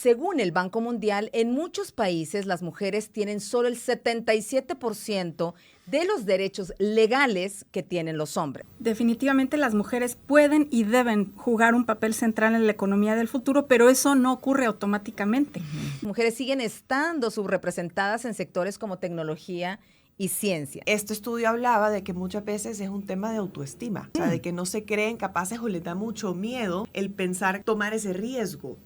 Según el Banco Mundial, en muchos países las mujeres tienen solo el 77% de los derechos legales que tienen los hombres. Definitivamente las mujeres pueden y deben jugar un papel central en la economía del futuro, pero eso no ocurre automáticamente. Las mujeres siguen estando subrepresentadas en sectores como tecnología y ciencia. Este estudio hablaba de que muchas veces es un tema de autoestima, o sea, de que no se creen capaces o les da mucho miedo el pensar tomar ese riesgo.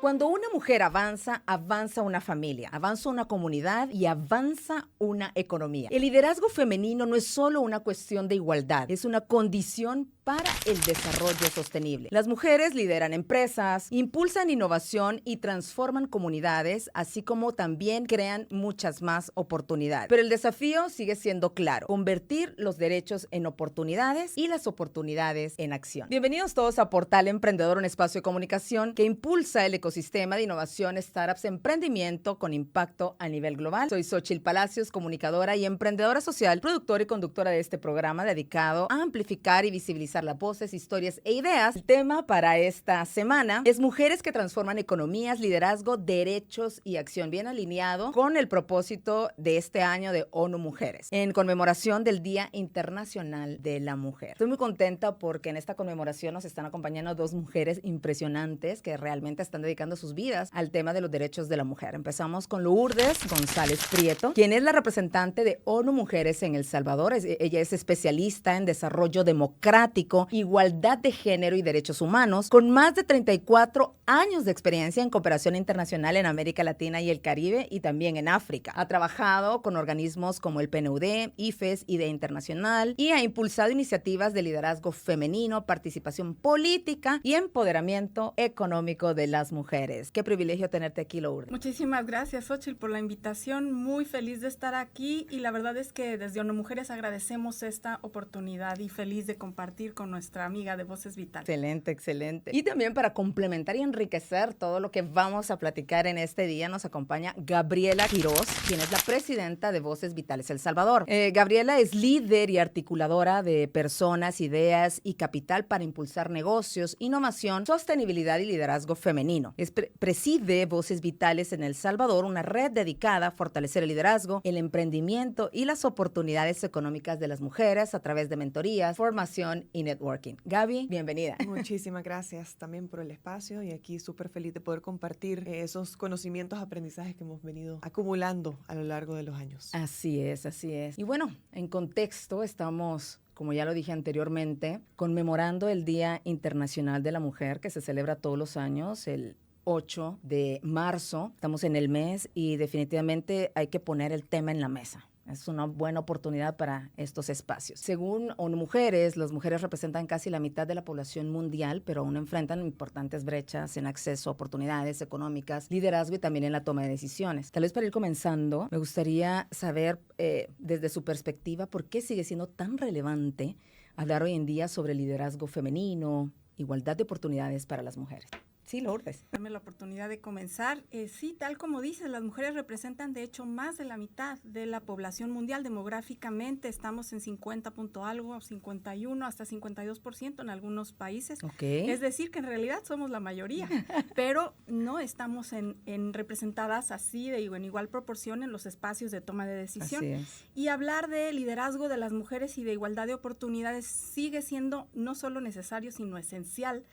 Cuando una mujer avanza, avanza una familia, avanza una comunidad y avanza una economía. El liderazgo femenino no es solo una cuestión de igualdad, es una condición para el desarrollo sostenible. Las mujeres lideran empresas, impulsan innovación y transforman comunidades, así como también crean muchas más oportunidades. Pero el desafío sigue siendo claro: convertir los derechos en oportunidades y las oportunidades en acción. Bienvenidos todos a Portal Emprendedor, un espacio de comunicación que impulsa el ecosistema de innovación, startups, emprendimiento con impacto a nivel global. Soy Xochitl Palacios, comunicadora y emprendedora social, productora y conductora de este programa dedicado a amplificar y visibilizar las voces, historias e ideas. El tema para esta semana es mujeres que transforman economías, liderazgo, derechos y acción, bien alineado con el propósito de este año de ONU Mujeres, en conmemoración del Día Internacional de la Mujer. Estoy muy contenta porque en esta conmemoración nos están acompañando dos mujeres impresionantes que realmente están dedicando sus vidas al tema de los derechos de la mujer. Empezamos con Lourdes González Prieto, quien es la representante de ONU Mujeres en El Salvador. Ella es especialista en desarrollo democrático, igualdad de género y derechos humanos, con más de 34 años de experiencia en cooperación internacional en América Latina y el Caribe y también en África. Ha trabajado con organismos como el PNUD, IFES, IDEA Internacional y ha impulsado iniciativas de liderazgo femenino, participación política y empoderamiento económico de las mujeres. Qué privilegio tenerte aquí, Lourdes. Muchísimas gracias, Xochitl, por la invitación. Muy feliz de estar aquí y la verdad es que desde ONU Mujeres agradecemos esta oportunidad y feliz de compartir con nuestra amiga de Voces Vitales. Excelente, excelente. Y también para complementar y enriquecer todo lo que vamos a platicar en este día, nos acompaña Gabriela Quiroz, quien es la presidenta de Voces Vitales El Salvador. Gabriela es líder y articuladora de personas, ideas y capital para impulsar negocios, innovación, sostenibilidad y liderazgo femenino. Preside Voces Vitales en El Salvador, una red dedicada a fortalecer el liderazgo, el emprendimiento y las oportunidades económicas de las mujeres a través de mentorías, formación y networking. Gaby, bienvenida. Muchísimas gracias también por el espacio y aquí súper feliz de poder compartir esos conocimientos, aprendizajes que hemos venido acumulando a lo largo de los años. Así es, así es. Y bueno, en contexto estamos, como ya lo dije anteriormente, conmemorando el Día Internacional de la Mujer que se celebra todos los años, el 8 de marzo. Estamos en el mes y definitivamente hay que poner el tema en la mesa. Es una buena oportunidad para estos espacios. Según ONU Mujeres, las mujeres representan casi la mitad de la población mundial, pero aún enfrentan importantes brechas en acceso a oportunidades económicas, liderazgo y también en la toma de decisiones. Tal vez para ir comenzando, me gustaría saber desde su perspectiva por qué sigue siendo tan relevante hablar hoy en día sobre liderazgo femenino, igualdad de oportunidades para las mujeres. Sí, Lourdes. Dame la oportunidad de comenzar. Sí, tal como dices, las mujeres representan de hecho más de la mitad de la población mundial. Demográficamente estamos en 50 punto algo, 51 hasta 52% en algunos países. Okay. Es decir, que en realidad somos la mayoría, pero no estamos en representadas así en igual proporción en los espacios de toma de decisión. Así es. Y hablar de liderazgo de las mujeres y de igualdad de oportunidades sigue siendo no solo necesario, sino esencial,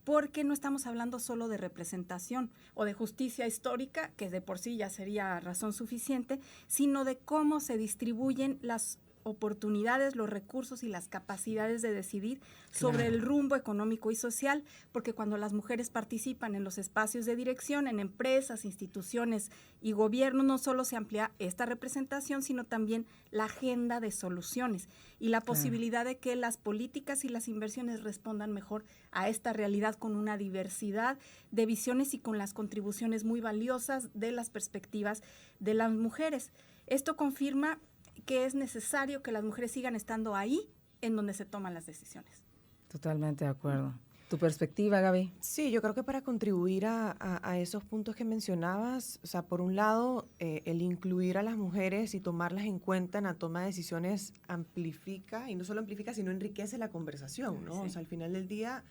porque no estamos hablando solo de representación o de justicia histórica, que de por sí ya sería razón suficiente, sino de cómo se distribuyen las oportunidades, los recursos y las capacidades de decidir sobre el rumbo económico y social, porque cuando las mujeres participan en los espacios de dirección, en empresas, instituciones y gobierno, no solo se amplía esta representación, sino también la agenda de soluciones y la posibilidad de que las políticas y las inversiones respondan mejor a esta realidad con una diversidad de visiones y con las contribuciones muy valiosas de las perspectivas de las mujeres. Esto confirma que es necesario que las mujeres sigan estando ahí en donde se toman las decisiones. Totalmente de acuerdo. ¿Tu perspectiva, Gaby? Sí, yo creo que para contribuir a esos puntos que mencionabas, o sea, por un lado, el incluir a las mujeres y tomarlas en cuenta en la toma de decisiones amplifica, y no solo amplifica, sino enriquece la conversación, ¿no? Sí. O sea, al final del día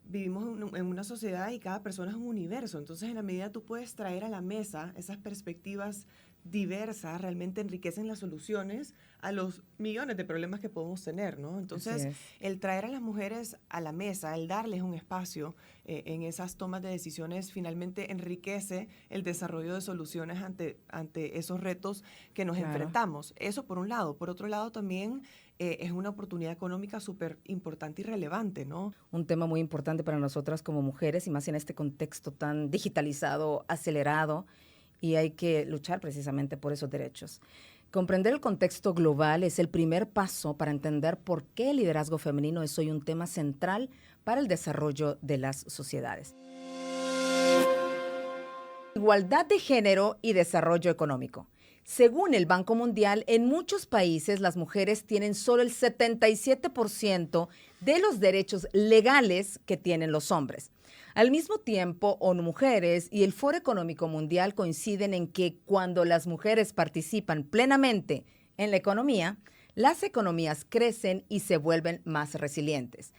vivimos en una sociedad y cada persona es un universo. Entonces, en la medida tú puedes traer a la mesa esas perspectivas diversas, realmente enriquecen las soluciones a los millones de problemas que podemos tener, ¿no? Entonces, el traer a las mujeres a la mesa, el darles un espacio en esas tomas de decisiones, finalmente enriquece el desarrollo de soluciones ante esos retos que nos enfrentamos. Eso por un lado. Por otro lado, también es una oportunidad económica súper importante y relevante, ¿no? Un tema muy importante para nosotras como mujeres y más en este contexto tan digitalizado, acelerado, y hay que luchar precisamente por esos derechos. Comprender el contexto global es el primer paso para entender por qué el liderazgo femenino es hoy un tema central para el desarrollo de las sociedades. Igualdad de género y desarrollo económico. Según el Banco Mundial, en muchos países las mujeres tienen solo el 77% de los derechos legales que tienen los hombres. Al mismo tiempo, ONU Mujeres y el Foro Económico Mundial coinciden en que cuando las mujeres participan plenamente en la economía, las economías crecen y se vuelven más resilientes.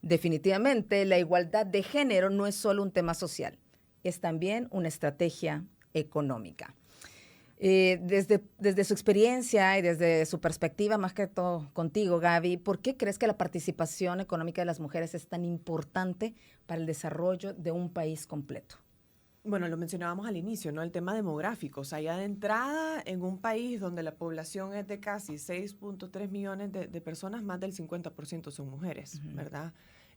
Definitivamente, la igualdad de género no es solo un tema social, es también una estrategia económica. Desde su experiencia y desde su perspectiva, más que todo contigo, Gaby, ¿por qué crees que la participación económica de las mujeres es tan importante para el desarrollo de un país completo? Bueno, lo mencionábamos al inicio, ¿no? El tema demográfico. O sea, ya de entrada, en un país donde la población es de casi 6.3 millones de personas, más del 50% son mujeres, ¿verdad?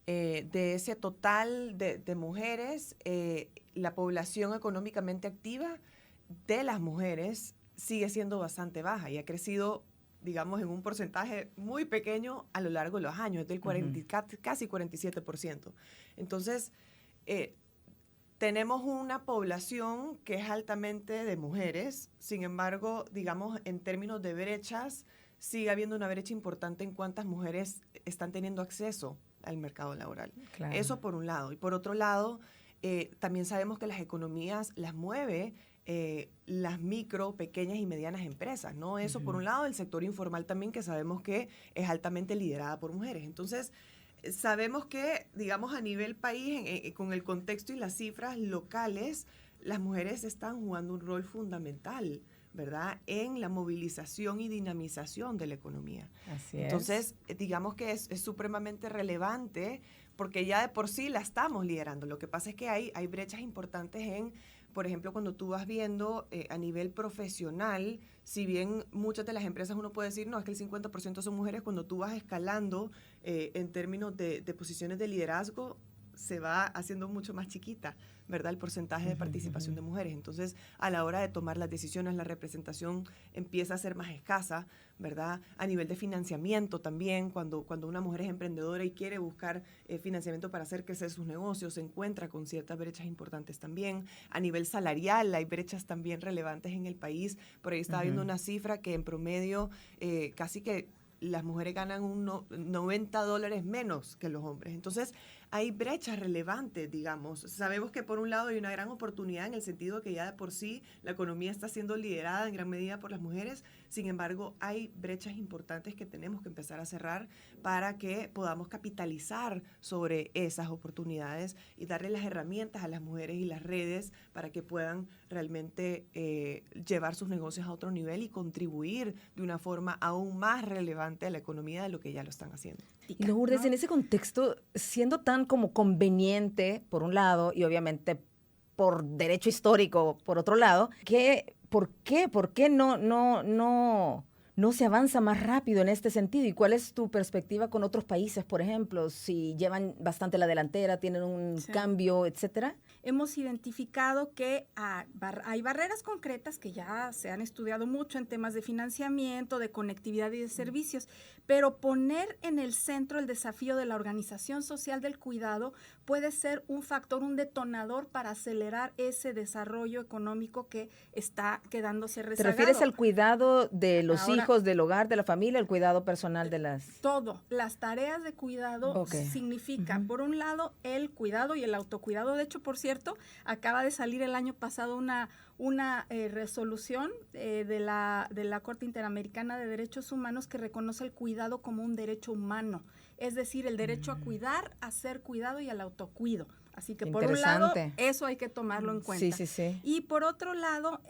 De ese total de mujeres, la población económicamente activa de las mujeres sigue siendo bastante baja y ha crecido, digamos, en un porcentaje muy pequeño a lo largo de los años, del casi 47%. Entonces, tenemos una población que es altamente de mujeres, sin embargo, digamos, en términos de brechas, sigue habiendo una brecha importante en cuántas mujeres están teniendo acceso al mercado laboral. Claro. Eso por un lado. Y por otro lado, también sabemos que las economías las mueve las micro, pequeñas y medianas empresas, ¿no? Eso por un lado, el sector informal también, que sabemos que es altamente liderada por mujeres. Entonces, sabemos que, digamos, a nivel país, con el contexto y las cifras locales, las mujeres están jugando un rol fundamental, ¿verdad?, en la movilización y dinamización de la economía. Así es. Entonces, digamos que es supremamente relevante porque ya de por sí la estamos liderando. Lo que pasa es que hay brechas importantes en, por ejemplo, cuando tú vas viendo a nivel profesional, si bien muchas de las empresas uno puede decir, no, es que el 50% son mujeres, cuando tú vas escalando en términos de posiciones de liderazgo, se va haciendo mucho más chiquita, ¿verdad?, el porcentaje de participación de mujeres. Entonces, a la hora de tomar las decisiones, la representación empieza a ser más escasa, ¿verdad? A nivel de financiamiento también, cuando una mujer es emprendedora y quiere buscar financiamiento para hacer crecer sus negocios, se encuentra con ciertas brechas importantes también. A nivel salarial, hay brechas también relevantes en el país. Por ahí estaba viendo una cifra que en promedio casi que las mujeres ganan $90 menos que los hombres. Entonces, hay brechas relevantes, digamos. Sabemos que por un lado hay una gran oportunidad en el sentido que ya de por sí la economía está siendo liderada en gran medida por las mujeres. Sin embargo, hay brechas importantes que tenemos que empezar a cerrar para que podamos capitalizar sobre esas oportunidades y darle las herramientas a las mujeres y las redes para que puedan realmente llevar sus negocios a otro nivel y contribuir de una forma aún más relevante a la economía de lo que ya lo están haciendo. Y Lourdes, ¿no?, en ese contexto, siendo tan como conveniente, por un lado, y obviamente por derecho histórico, por otro lado, ¿por qué no se avanza más rápido en este sentido? ¿Y cuál es tu perspectiva con otros países, por ejemplo, si llevan bastante la delantera, tienen un cambio, etcétera? Hemos identificado que hay barreras concretas que ya se han estudiado mucho en temas de financiamiento, de conectividad y de servicios, pero poner en el centro el desafío de la organización social del cuidado puede ser un factor, un detonador para acelerar ese desarrollo económico que está quedándose rezagado. ¿Te refieres al cuidado de los hijos hijos, del hogar, de la familia, el cuidado personal de las... Todo. Las tareas de cuidado Okay. significa, por un lado, el cuidado y el autocuidado. De hecho, por cierto, acaba de salir el año pasado una resolución de la Corte Interamericana de Derechos Humanos que reconoce el cuidado como un derecho humano. Es decir, el derecho a cuidar, a ser cuidado y al autocuido. Así que por un lado, eso hay que tomarlo en cuenta. Sí. Y por otro lado,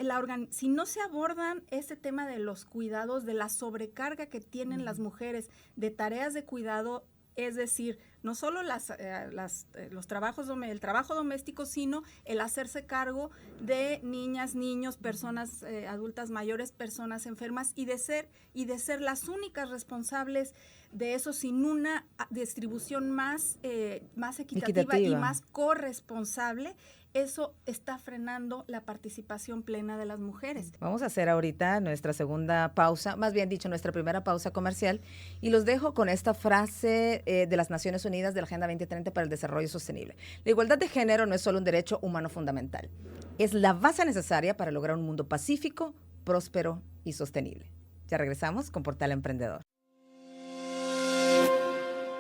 si no se abordan este tema de los cuidados, de la sobrecarga que tienen las mujeres de tareas de cuidado, es decir, no solo el trabajo doméstico, sino el hacerse cargo de niñas, niños, personas adultas mayores, personas enfermas, y de ser las únicas responsables de eso sin una distribución más equitativa y más corresponsable. Eso está frenando la participación plena de las mujeres. Vamos a hacer ahorita nuestra segunda pausa, más bien dicho, nuestra primera pausa comercial, y los dejo con esta frase de las Naciones Unidas de la Agenda 2030 para el Desarrollo Sostenible. La igualdad de género no es solo un derecho humano fundamental, es la base necesaria para lograr un mundo pacífico, próspero y sostenible. Ya regresamos con Portal Emprendedor.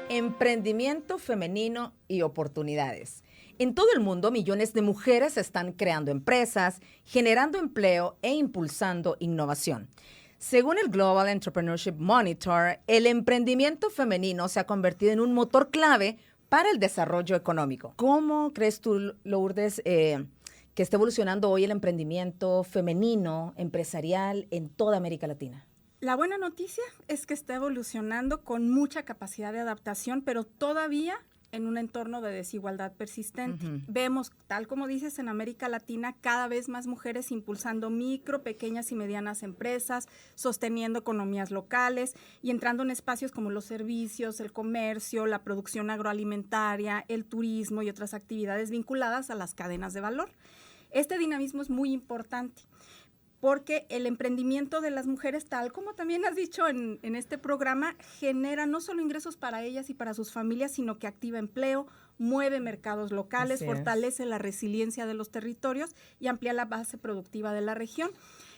Emprendimiento femenino y oportunidades. En todo el mundo, millones de mujeres están creando empresas, generando empleo e impulsando innovación. Según el Global Entrepreneurship Monitor, el emprendimiento femenino se ha convertido en un motor clave para el desarrollo económico. ¿Cómo crees tú, Lourdes, que está evolucionando hoy el emprendimiento femenino empresarial en toda América Latina? La buena noticia es que está evolucionando con mucha capacidad de adaptación, pero todavía en un entorno de desigualdad persistente. Vemos, tal como dices, en América Latina cada vez más mujeres impulsando micro, pequeñas y medianas empresas, sosteniendo economías locales y entrando en espacios como los servicios, el comercio, la producción agroalimentaria, el turismo y otras actividades vinculadas a las cadenas de valor. Este dinamismo es muy importante, porque el emprendimiento de las mujeres, tal como también has dicho en este programa, genera no solo ingresos para ellas y para sus familias, sino que activa empleo, mueve mercados locales, fortalece la resiliencia de los territorios y amplía la base productiva de la región.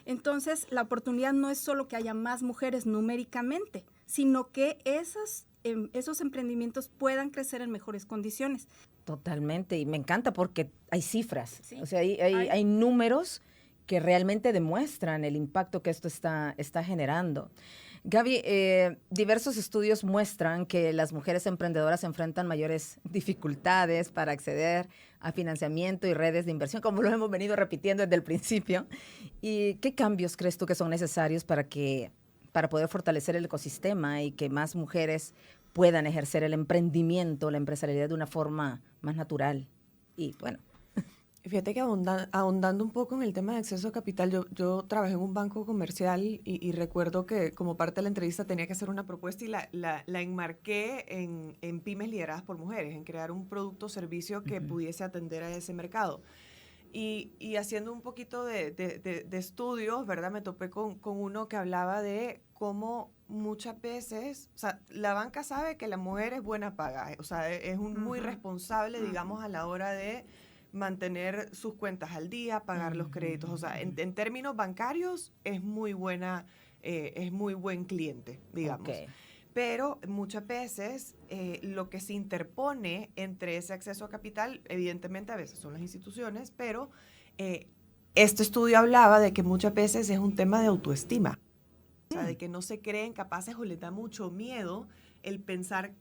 Entonces, la oportunidad no es solo que haya más mujeres numéricamente, sino que esos emprendimientos puedan crecer en mejores condiciones. Totalmente, y me encanta porque hay cifras, o sea, hay números que realmente demuestran el impacto que esto está generando. Gaby, diversos estudios muestran que las mujeres emprendedoras enfrentan mayores dificultades para acceder a financiamiento y redes de inversión, como lo hemos venido repitiendo desde el principio. ¿Y qué cambios crees tú que son necesarios para poder fortalecer el ecosistema y que más mujeres puedan ejercer el emprendimiento, la empresarialidad de una forma más natural? Y bueno, fíjate que ahondando un poco en el tema de acceso a capital, yo trabajé en un banco comercial y recuerdo que como parte de la entrevista tenía que hacer una propuesta y la enmarqué en pymes lideradas por mujeres, en crear un producto o servicio que pudiese atender a ese mercado. Y haciendo un poquito de estudios, ¿verdad? Me topé con uno que hablaba de cómo muchas veces, o sea, la banca sabe que la mujer es buena paga, o sea, es muy responsable, digamos, a la hora de mantener sus cuentas al día, pagar los créditos. O sea, en términos bancarios es muy buen cliente, digamos. Okay. Pero muchas veces lo que se interpone entre ese acceso a capital, evidentemente a veces son las instituciones, pero este estudio hablaba de que muchas veces es un tema de autoestima. O sea, de que no se creen capaces o les da mucho miedo el pensar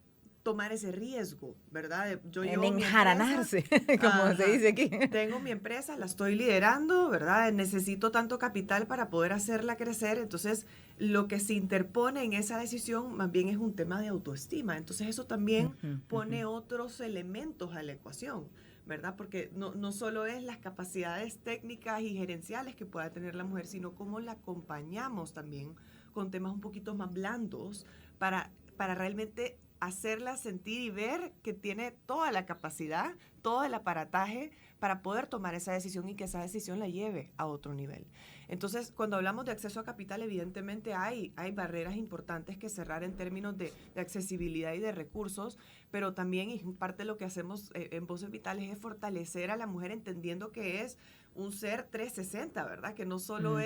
tomar ese riesgo, ¿verdad? El enjaranarse, como se dice aquí. Tengo mi empresa, la estoy liderando, ¿verdad? Necesito tanto capital para poder hacerla crecer. Entonces, lo que se interpone en esa decisión más bien es un tema de autoestima. Entonces, eso también pone otros elementos a la ecuación, ¿verdad? Porque no solo es las capacidades técnicas y gerenciales que pueda tener la mujer, sino cómo la acompañamos también con temas un poquito más blandos para realmente hacerla sentir y ver que tiene toda la capacidad todo el aparataje para poder tomar esa decisión y que esa decisión la lleve a otro nivel. Entonces, cuando hablamos de acceso a capital, evidentemente hay barreras importantes que cerrar en términos de accesibilidad y de recursos, pero también, y parte de lo que hacemos en Voces Vitales, es fortalecer a la mujer entendiendo que es un ser 360, ¿verdad? Que no solo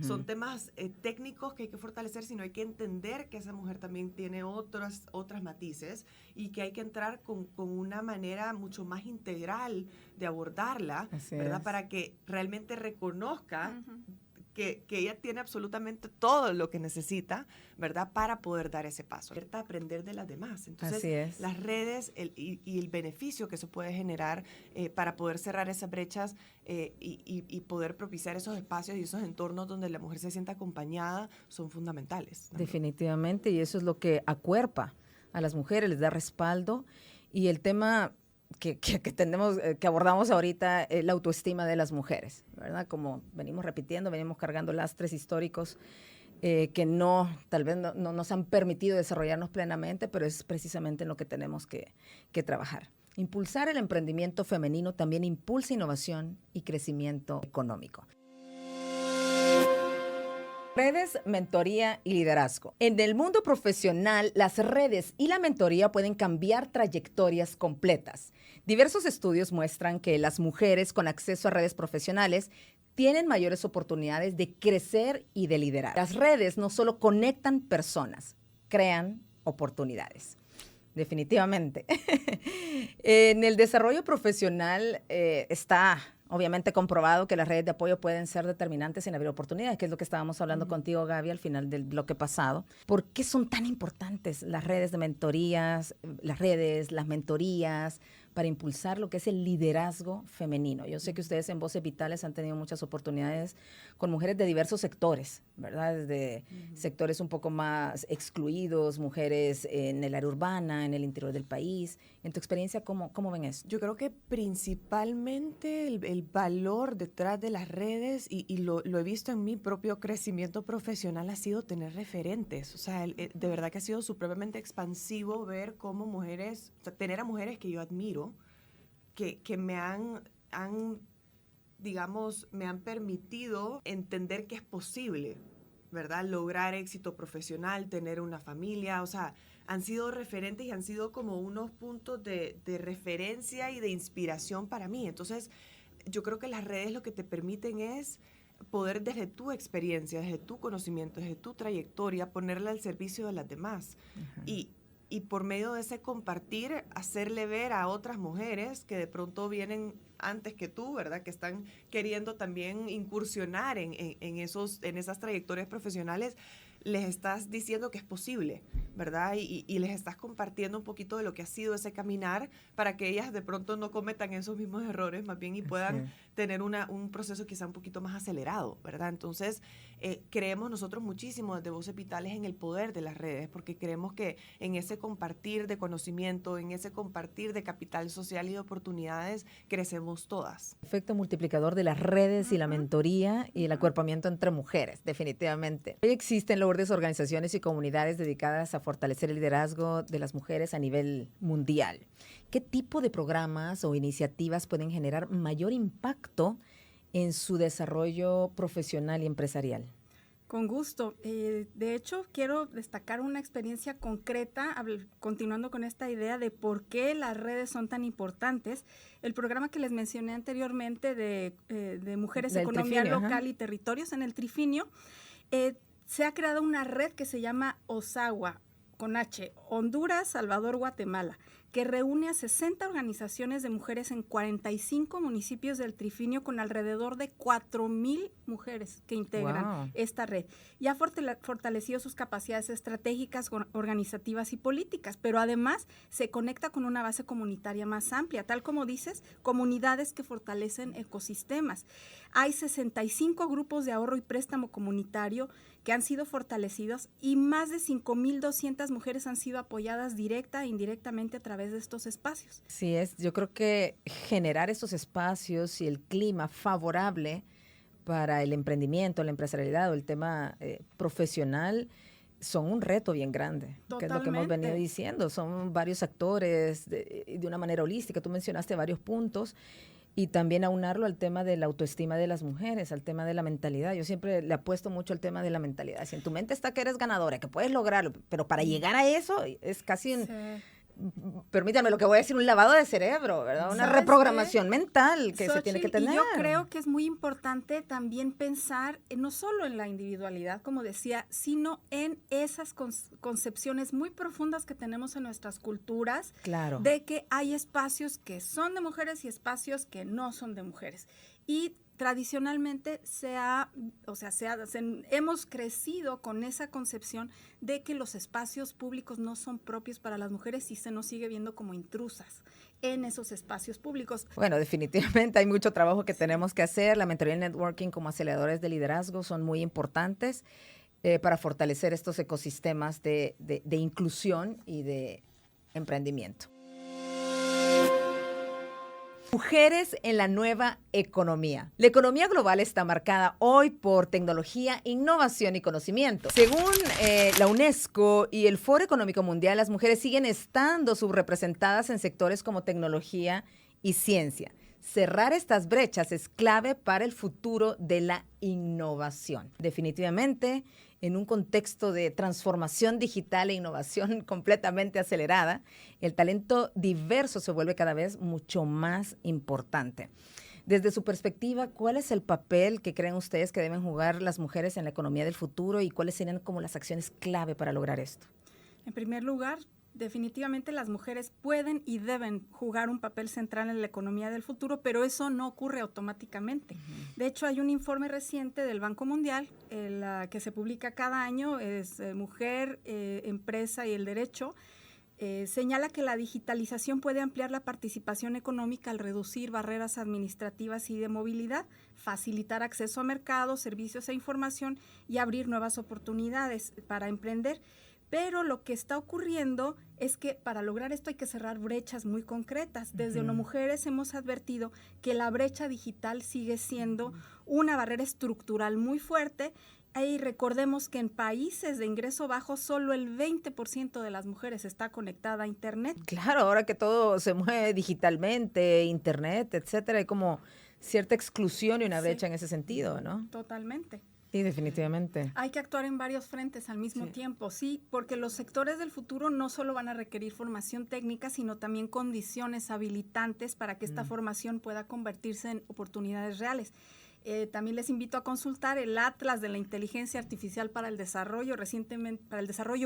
son temas técnicos que hay que fortalecer, sino hay que entender que esa mujer también tiene otras matices y que hay que entrar con una manera mucho más integral de abordarla, Así ¿verdad? es. Para que realmente reconozca que ella tiene absolutamente todo lo que necesita, ¿verdad? Para poder dar ese paso. Aprender de las demás. Entonces, Así es. las redes y el beneficio que eso puede generar para poder cerrar esas brechas y poder propiciar esos espacios y esos entornos donde la mujer se sienta acompañada son fundamentales. También. Definitivamente, y eso es lo que acuerpa a las mujeres, les da respaldo. Y el tema que tenemos, que abordamos ahorita, la autoestima de las mujeres, ¿verdad? Como venimos repitiendo, venimos cargando lastres históricos que tal vez no nos han permitido desarrollarnos plenamente, pero es precisamente en lo que tenemos que trabajar. Impulsar el emprendimiento femenino también impulsa innovación y crecimiento económico. Redes, mentoría y liderazgo. En el mundo profesional, las redes y la mentoría pueden cambiar trayectorias completas. Diversos estudios muestran que las mujeres con acceso a redes profesionales tienen mayores oportunidades de crecer y de liderar. Las redes no solo conectan personas, crean oportunidades. Definitivamente. En el desarrollo profesional está obviamente comprobado que las redes de apoyo pueden ser determinantes en abrir oportunidades, que es lo que estábamos hablando contigo, Gaby, al final del bloque pasado. ¿Por qué son tan importantes las redes de mentorías, las mentorías, para impulsar lo que es el liderazgo femenino? Yo sé que ustedes en Voces Vitales han tenido muchas oportunidades con mujeres de diversos sectores, ¿verdad? Desde sectores un poco más excluidos, mujeres en el área urbana, en el interior del país. En tu experiencia, ¿cómo ven eso? Yo creo que principalmente el valor detrás de las redes, y lo he visto en mi propio crecimiento profesional, ha sido tener referentes. O sea, de verdad que ha sido supremamente expansivo ver cómo mujeres, o sea, tener a mujeres que yo admiro, que me han digamos, me han permitido entender que es posible, ¿verdad? Lograr éxito profesional, tener una familia, o sea, han sido referentes y han sido como unos puntos de referencia y de inspiración para mí. Entonces, yo creo que las redes lo que te permiten es poder desde tu experiencia, desde tu conocimiento, desde tu trayectoria, ponerla al servicio de las demás. Y por medio de ese compartir, hacerle ver a otras mujeres que de pronto vienen antes que tú, ¿verdad? Que están queriendo también incursionar en esas trayectorias profesionales, les estás diciendo que es posible, ¿verdad? Y les estás compartiendo un poquito de lo que ha sido ese caminar para que ellas de pronto no cometan esos mismos errores, más bien, y puedan tener un proceso quizá un poquito más acelerado, ¿verdad? Entonces, creemos nosotros muchísimo desde Voces Vitales en el poder de las redes, porque creemos que en ese compartir de conocimiento, en ese compartir de capital social y de oportunidades, crecemos todas. Efecto multiplicador de las redes y la mentoría y el acuerpamiento entre mujeres, definitivamente. Hoy existen lourdes organizaciones y comunidades dedicadas a fortalecer el liderazgo de las mujeres a nivel mundial. ¿Qué tipo de programas o iniciativas pueden generar mayor impacto en su desarrollo profesional y empresarial? Con gusto. De hecho, quiero destacar una experiencia concreta, continuando con esta idea de por qué las redes son tan importantes. El programa que les mencioné anteriormente de Mujeres, Economía Local y Territorios en el Trifinio, se ha creado una red que se llama OSAGUA, con H, Honduras, Salvador, Guatemala, que reúne a 60 organizaciones de mujeres en 45 municipios del Trifinio con alrededor de 4,000 mujeres que integran esta red. Y ha fortalecido sus capacidades estratégicas, organizativas y políticas, pero además se conecta con una base comunitaria más amplia, tal como dices, comunidades que fortalecen ecosistemas. Hay 65 grupos de ahorro y préstamo comunitario que han sido fortalecidos y más de 5,200 mujeres han sido apoyadas directa e indirectamente a través de estos espacios. Sí, yo creo que generar estos espacios y el clima favorable para el emprendimiento, la empresarialidad o el tema profesional son un reto bien grande, que es lo que hemos venido diciendo. Son varios actores de una manera holística. Tú mencionaste varios puntos y también aunarlo al tema de la autoestima de las mujeres, al tema de la mentalidad. Yo siempre le apuesto mucho al tema de la mentalidad. Si en tu mente está que eres ganadora, que puedes lograrlo, pero para llegar a eso es casi un... Sí. Permítame lo que voy a decir, un lavado de cerebro, ¿verdad? Una reprogramación mental que se tiene que tener. Y yo creo que es muy importante también pensar no solo en la individualidad, como decía, sino en esas concepciones muy profundas que tenemos en nuestras culturas, claro, de que hay espacios que son de mujeres y espacios que no son de mujeres. Y tradicionalmente hemos crecido con esa concepción de que los espacios públicos no son propios para las mujeres y se nos sigue viendo como intrusas en esos espacios públicos. Bueno, definitivamente hay mucho trabajo que tenemos que hacer. La mentoría y el networking como aceleradores de liderazgo son muy importantes para fortalecer estos ecosistemas de inclusión y de emprendimiento. Mujeres en la nueva economía. La economía global está marcada hoy por tecnología, innovación y conocimiento. Según la UNESCO y el Foro Económico Mundial, las mujeres siguen estando subrepresentadas en sectores como tecnología y ciencia. Cerrar estas brechas es clave para el futuro de la innovación. Definitivamente, en un contexto de transformación digital e innovación completamente acelerada, el talento diverso se vuelve cada vez mucho más importante. Desde su perspectiva, ¿cuál es el papel que creen ustedes que deben jugar las mujeres en la economía del futuro y cuáles serían como las acciones clave para lograr esto? En primer lugar, definitivamente las mujeres pueden y deben jugar un papel central en la economía del futuro, pero eso no ocurre automáticamente. De hecho, hay un informe reciente del Banco Mundial que se publica cada año, es Mujer, Empresa y el Derecho. Señala que la digitalización puede ampliar la participación económica al reducir barreras administrativas y de movilidad, facilitar acceso a mercados, servicios e información y abrir nuevas oportunidades para emprender. Pero lo que está ocurriendo es que para lograr esto hay que cerrar brechas muy concretas. Desde ONU Mujeres hemos advertido que la brecha digital sigue siendo una barrera estructural muy fuerte. Y recordemos que en países de ingreso bajo solo el 20% de las mujeres está conectada a Internet. Claro, ahora que todo se mueve digitalmente, Internet, etcétera, hay como cierta exclusión y una brecha en ese sentido, ¿no? Totalmente. Sí, definitivamente. Hay que actuar en varios frentes al mismo tiempo, sí, porque los sectores del futuro no solo van a requerir formación técnica, sino también condiciones habilitantes para que esta formación pueda convertirse en oportunidades reales. También les invito a consultar el Atlas de la Inteligencia Artificial para el Desarrollo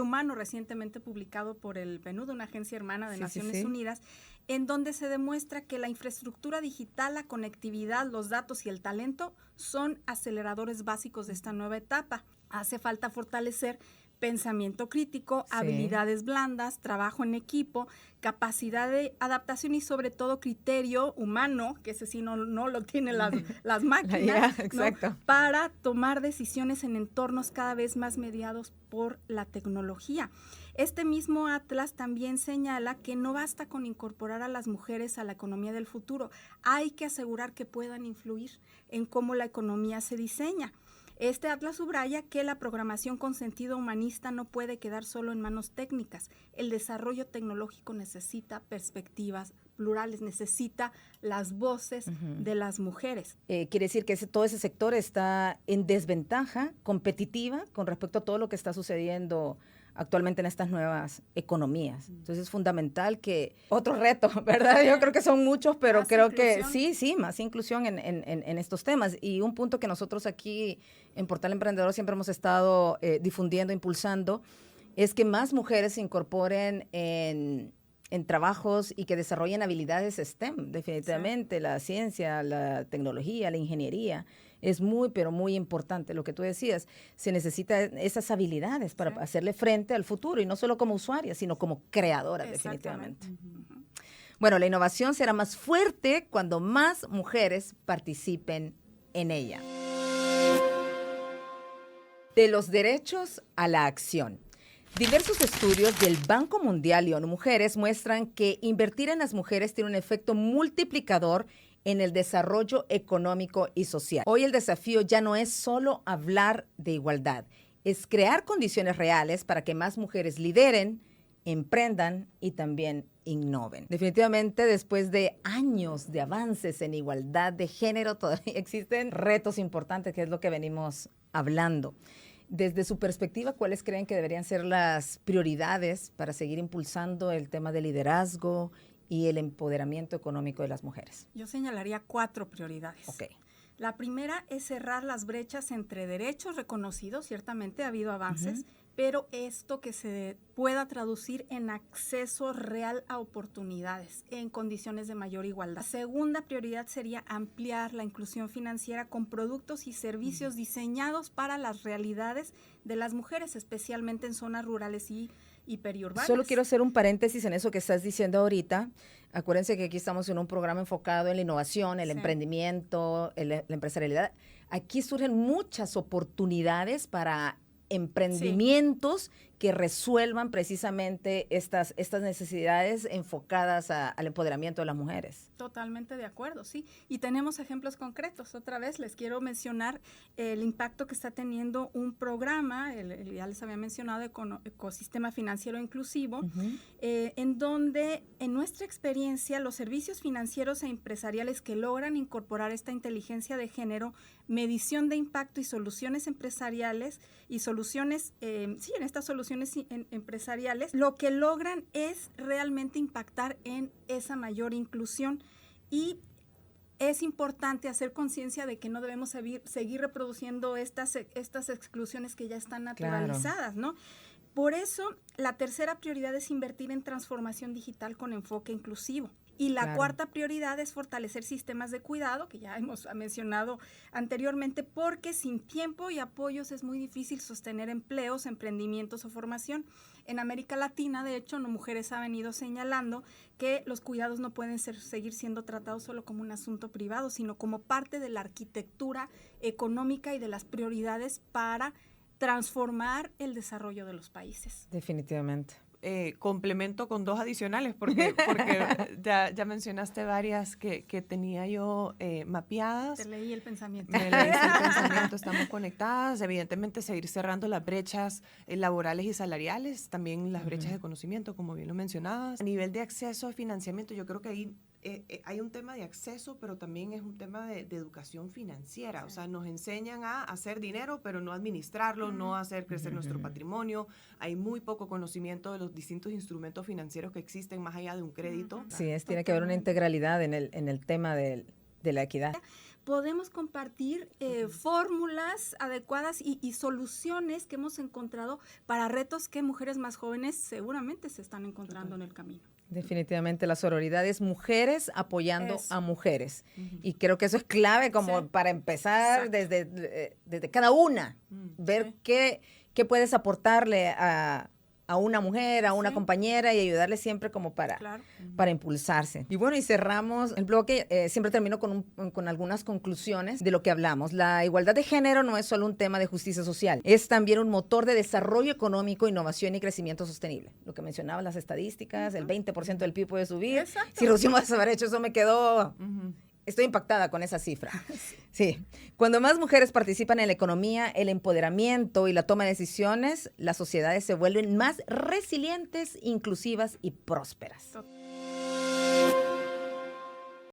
Humano, recientemente publicado por el PNUD, una agencia hermana de Naciones Unidas, en donde se demuestra que la infraestructura digital, la conectividad, los datos y el talento son aceleradores básicos de esta nueva etapa. Hace falta fortalecer pensamiento crítico, habilidades blandas, trabajo en equipo, capacidad de adaptación y sobre todo criterio humano, que ese sí no lo tienen las máquinas, ¿no? Para tomar decisiones en entornos cada vez más mediados por la tecnología. Este mismo Atlas también señala que no basta con incorporar a las mujeres a la economía del futuro, hay que asegurar que puedan influir en cómo la economía se diseña. Este Atlas subraya que la programación con sentido humanista no puede quedar solo en manos técnicas. El desarrollo tecnológico necesita perspectivas plurales, necesita las voces de las mujeres. Quiere decir que todo ese sector está en desventaja competitiva con respecto a todo lo que está sucediendo actualmente en estas nuevas economías. Entonces es fundamental que, otro reto, ¿verdad? Yo creo que son muchos, pero más creo inclusión. Que sí, más inclusión en estos temas. Y un punto que nosotros aquí en Portal Emprendedor siempre hemos estado difundiendo, impulsando, es que más mujeres se incorporen en trabajos y que desarrollen habilidades STEM, definitivamente, la ciencia, la tecnología, la ingeniería. Es muy, pero muy importante lo que tú decías. Se necesitan esas habilidades para hacerle frente al futuro, y no solo como usuaria, sino como creadora, definitivamente. Bueno, la innovación será más fuerte cuando más mujeres participen en ella. De los derechos a la acción. Diversos estudios del Banco Mundial y ONU Mujeres muestran que invertir en las mujeres tiene un efecto multiplicador en el desarrollo económico y social. Hoy el desafío ya no es solo hablar de igualdad, es crear condiciones reales para que más mujeres lideren, emprendan y también innoven. Definitivamente, después de años de avances en igualdad de género, todavía existen retos importantes, que es lo que venimos hablando. Desde su perspectiva, ¿cuáles creen que deberían ser las prioridades para seguir impulsando el tema del liderazgo y el empoderamiento económico de las mujeres? Yo señalaría 4 prioridades. Ok. La primera es cerrar las brechas entre derechos reconocidos, ciertamente ha habido avances, pero esto que se pueda traducir en acceso real a oportunidades en condiciones de mayor igualdad. La segunda prioridad sería ampliar la inclusión financiera con productos y servicios diseñados para las realidades de las mujeres, especialmente en zonas rurales y periurbanas. Solo quiero hacer un paréntesis en eso que estás diciendo ahorita. Acuérdense que aquí estamos en un programa enfocado en la innovación, el emprendimiento, la empresarialidad. Aquí surgen muchas oportunidades para emprendimientos que resuelvan precisamente estas necesidades enfocadas al empoderamiento de las mujeres. Totalmente de acuerdo, sí. Y tenemos ejemplos concretos. Otra vez les quiero mencionar el impacto que está teniendo un programa, ya les había mencionado, Ecosistema Financiero Inclusivo, en donde, en nuestra experiencia, los servicios financieros e empresariales que logran incorporar esta inteligencia de género, medición de impacto y soluciones empresariales y soluciones, en estas soluciones empresariales, lo que logran es realmente impactar en esa mayor inclusión. Y es importante hacer conciencia de que no debemos seguir reproduciendo estas exclusiones que ya están naturalizadas, ¿no? Por eso, la tercera prioridad es invertir en transformación digital con enfoque inclusivo. Y la cuarta prioridad es fortalecer sistemas de cuidado, que ya hemos mencionado anteriormente, porque sin tiempo y apoyos es muy difícil sostener empleos, emprendimientos o formación. En América Latina, de hecho, mujeres han venido señalando que los cuidados no pueden seguir siendo tratados solo como un asunto privado, sino como parte de la arquitectura económica y de las prioridades para transformar el desarrollo de los países. Definitivamente. Complemento con 2 adicionales, porque ya mencionaste varias que tenía yo mapeadas. Te leí el pensamiento. Me leíste el pensamiento, estamos conectadas. Evidentemente, seguir cerrando las brechas laborales y salariales, también las brechas de conocimiento, como bien lo mencionabas. A nivel de acceso a financiamiento, yo creo que ahí hay un tema de acceso, pero también es un tema de educación financiera. Sí. O sea, nos enseñan a hacer dinero, pero no administrarlo, no hacer crecer nuestro patrimonio. Hay muy poco conocimiento de los distintos instrumentos financieros que existen más allá de un crédito. Sí, tiene que haber una integralidad en el tema de la equidad. Podemos compartir fórmulas adecuadas y soluciones que hemos encontrado para retos que mujeres más jóvenes seguramente se están encontrando en el camino. Definitivamente la sororidad es mujeres apoyando a mujeres. Y creo que eso es clave como para empezar desde cada una, ver qué puedes aportarle a una mujer, a una compañera y ayudarle siempre como para impulsarse. Y bueno, y cerramos el bloque, siempre termino con algunas conclusiones de lo que hablamos. La igualdad de género no es solo un tema de justicia social, es también un motor de desarrollo económico, innovación y crecimiento sostenible. Lo que mencionaba las estadísticas, el 20% del PIB puede subir. Exacto. Si reducimos haber hecho eso me quedó... Estoy impactada con esa cifra. Sí. Cuando más mujeres participan en la economía, el empoderamiento y la toma de decisiones, las sociedades se vuelven más resilientes, inclusivas y prósperas.